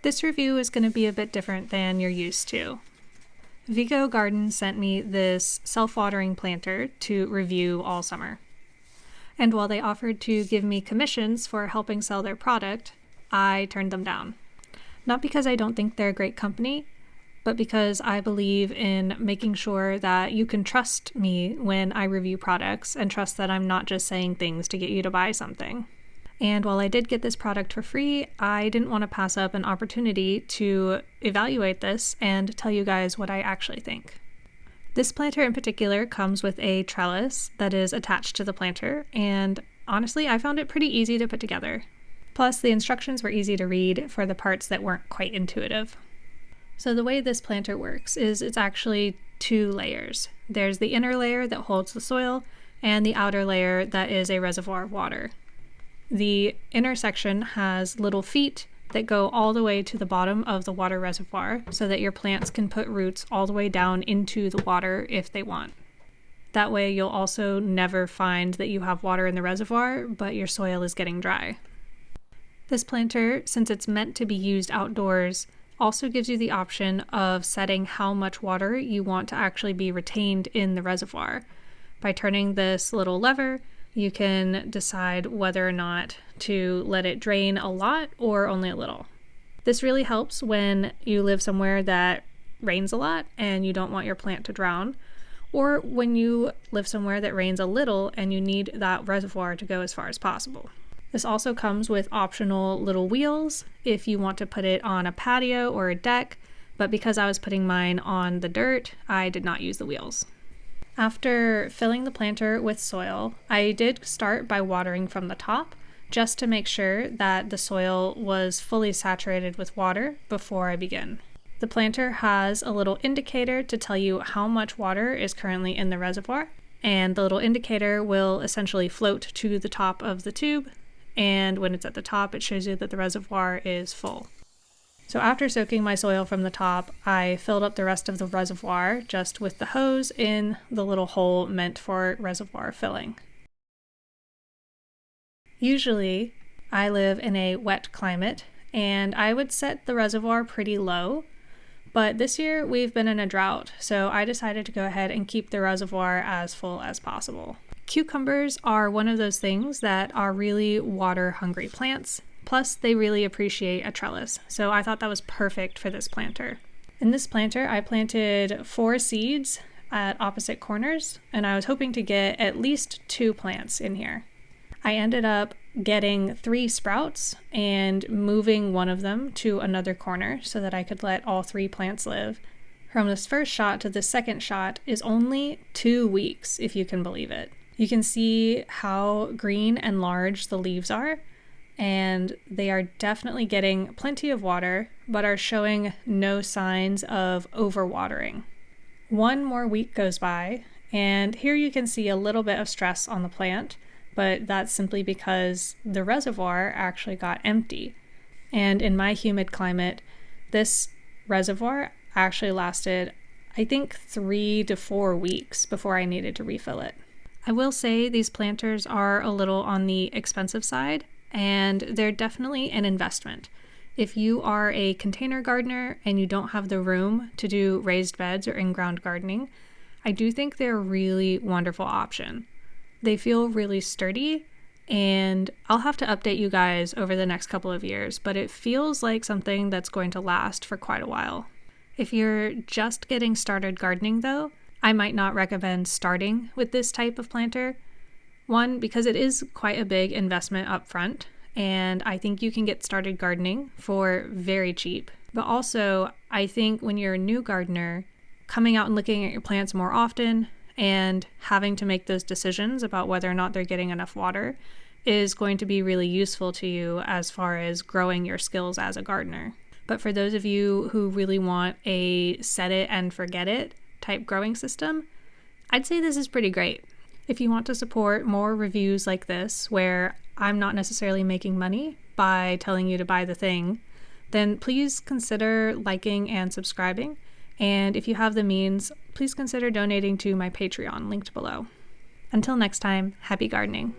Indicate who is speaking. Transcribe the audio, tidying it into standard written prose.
Speaker 1: This review is going to be a bit different than you're used to. Vego Garden sent me this self-watering planter to review all summer. And while they offered to give me commissions for helping sell their product, I turned them down. Not because I don't think they're a great company, but because I believe in making sure that you can trust me when I review products and trust that I'm not just saying things to get you to buy something. And while I did get this product for free, I didn't want to pass up an opportunity to evaluate this and tell you guys what I actually think. This planter in particular comes with a trellis that is attached to the planter, and honestly, I found it pretty easy to put together. Plus, the instructions were easy to read for the parts that weren't quite intuitive. So the way this planter works is it's actually 2 layers. There's the inner layer that holds the soil, and the outer layer that is a reservoir of water. The inner section has little feet that go all the way to the bottom of the water reservoir so that your plants can put roots all the way down into the water if they want. That way you'll also never find that you have water in the reservoir, but your soil is getting dry. This planter, since it's meant to be used outdoors, also gives you the option of setting how much water you want to actually be retained in the reservoir. By turning this little lever, you can decide whether or not to let it drain a lot or only a little. This really helps when you live somewhere that rains a lot and you don't want your plant to drown, or when you live somewhere that rains a little and you need that reservoir to go as far as possible. This also comes with optional little wheels if you want to put it on a patio or a deck, but because I was putting mine on the dirt, I did not use the wheels. After filling the planter with soil, I did start by watering from the top, just to make sure that the soil was fully saturated with water before I begin. The planter has a little indicator to tell you how much water is currently in the reservoir, and the little indicator will essentially float to the top of the tube, and when it's at the top, it shows you that the reservoir is full. So after soaking my soil from the top, I filled up the rest of the reservoir just with the hose in the little hole meant for reservoir filling. Usually, I live in a wet climate, and I would set the reservoir pretty low, but this year we've been in a drought, so I decided to go ahead and keep the reservoir as full as possible. Cucumbers are one of those things that are really water-hungry plants, plus they really appreciate a trellis, so I thought that was perfect for this planter. In this planter, I planted 4 seeds at opposite corners, and I was hoping to get at least 2 plants in here. I ended up getting 3 sprouts and moving one of them to another corner so that I could let all 3 plants live. From this first shot to the second shot is only 2 weeks, if you can believe it. You can see how green and large the leaves are, and they are definitely getting plenty of water, but are showing no signs of overwatering. 1 more week goes by, and here you can see a little bit of stress on the plant, but that's simply because the reservoir actually got empty. And in my humid climate, this reservoir actually lasted, I think, 3 to 4 weeks before I needed to refill it. I will say these planters are a little on the expensive side, and they're definitely an investment. If you are a container gardener and you don't have the room to do raised beds or in-ground gardening, I do think they're a really wonderful option. They feel really sturdy, and I'll have to update you guys over the next couple of years, but it feels like something that's going to last for quite a while. If you're just getting started gardening though, I might not recommend starting with this type of planter. 1, because it is quite a big investment up front, and I think you can get started gardening for very cheap. But also, I think when you're a new gardener, coming out and looking at your plants more often and having to make those decisions about whether or not they're getting enough water is going to be really useful to you as far as growing your skills as a gardener. But for those of you who really want a set it and forget it type growing system, I'd say this is pretty great. If you want to support more reviews like this, where I'm not necessarily making money by telling you to buy the thing, then please consider liking and subscribing. And if you have the means, please consider donating to my Patreon linked below. Until next time, happy gardening.